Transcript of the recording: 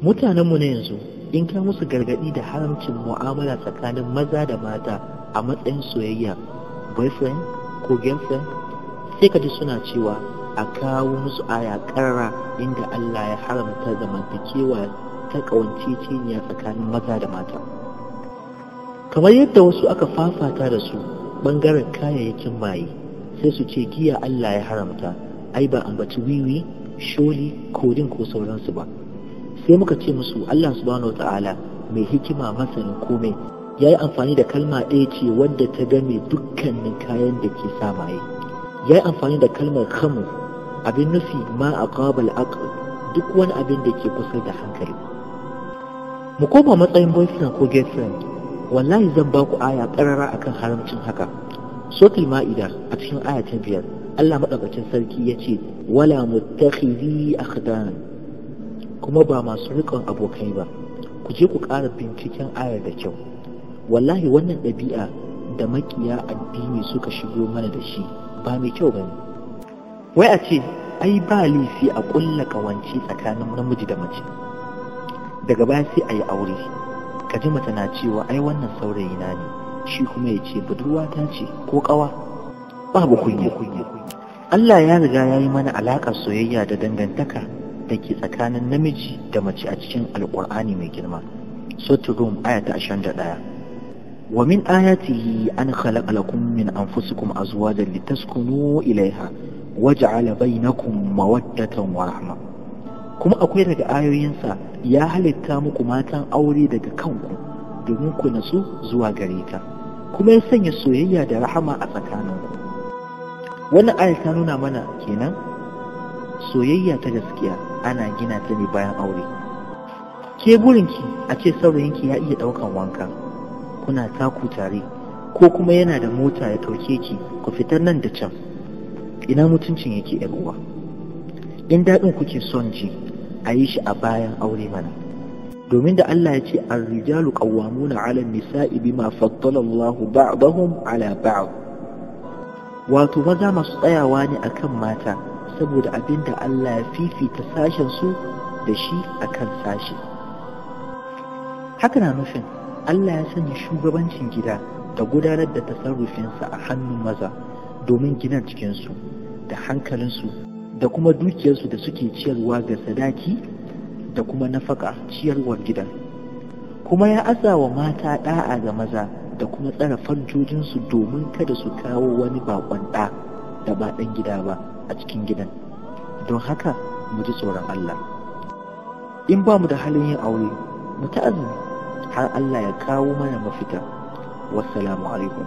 Mutanenmu na yanzu in ka musu gargaɗi da haramcin mu'amala tsakanin maza da mata a matsayin soyayya, boyfriend ko girlfriend, sai ka ji suna cewa a kawo musu aya ƙarara inda Allah ya haramta zamantakewa ta ƙawanceceniya tsakanin maza da mata. Kamar yadda wasu aka fafata da su ɓangaren kayayyakin maye, sai su ce giya Allah ya haramta, ai ba ambaci wiwi, sholi, kodin ko sauransu ba. Sai muka ce musu Allah subhanahu wata'ala mai hikima masanin komai ya yi amfani da kalma ɗaya ce wadda ta game dukkanin kayan da ke sa maye. Ya yi amfani da kalmar khamu, abin nufi ma a qabal aql, duk wani abin da ke kusa da hankali. Mu koma matsayin boyfriend ko girlfriend, wallahi zan ba ku aya ƙarara akan haramcin haka. Suratul Ma'ida a cikin aya ta 5 Allah madaukakin sarki ya ce wala muttakhidhi akhdan, kuma ba masu riƙon abokai ba. Ku je ku ƙara binciken ayar da kyau. Wallahi wannan ɗabi'a da makiya addini suka shigo mana da shi ba mai kyau bane. Wai a ce ai ba laifi a ƙulla ƙawance tsakanin namiji da mace, daga baya sai a yi aure, ka ji mace na cewa ai wannan saurayi na ne, shi kuma ya ce budurwa ta ce ko ƙawa. Babu kunya. Allah ya riga ya yi mana alaƙar soyayya da dangantaka da ke tsakanin namiji da mace a cikin alƙur'ani mai girma. Suratul Rum aya ta 21. Wa min ayatihi an khalaqa lakum min anfusikum azwajan litaskunu ilayha waj'ala bainakum mawaddatan wa rahma. Kuma akwai daga ayoyinsa ya halitta muku matan aure daga kanku domin ku natsu zuwa gare ta, kuma ya sanya soyayya da rahama a tsakaninku. Wannan ayar ta nuna mana kenan soyayya ta gaskiya ana gina ta ne bayan aure. Ke burinki a ce saurayinki ya iya ɗaukan wanka, kuna taku tare, ko kuma yana da mota ya ɗauke ki ku fitar nan da can. Ina mutuncin yake ‘yar uwa? In daɗin kuke son ji a yi shi a bayan aure mana, domin da Allah ya ce ar-rijalu qawwamuna 'ala an-nisa'i bima faddala Allahu ba'dahum 'ala ba'd, wato maza masu tsayawa ne akan mata saboda abinda Allah ya fifita sashen su da shi akan sashi. Haka na nufin Allah ya sanya shugabancin gida da gudanar da tasarrufinsa a hannun maza domin gina jikinsu da hankalinsu da kuma dukiyarsu da suke ciyarwa ga sadaki da kuma nafaka ciyarwar gidan. Kuma ya asa wa mata da'a ga maza da kuma tsara farjojinsu domin kada su kawo wani bakon ɗa da ba ɗan gida ba a cikin gidan. Don haka mu ji tsoron Allah. In ba mu da halin yin aure, mu ta azumi har Allah ya kawo mana mafita. Wassalamu alaikum.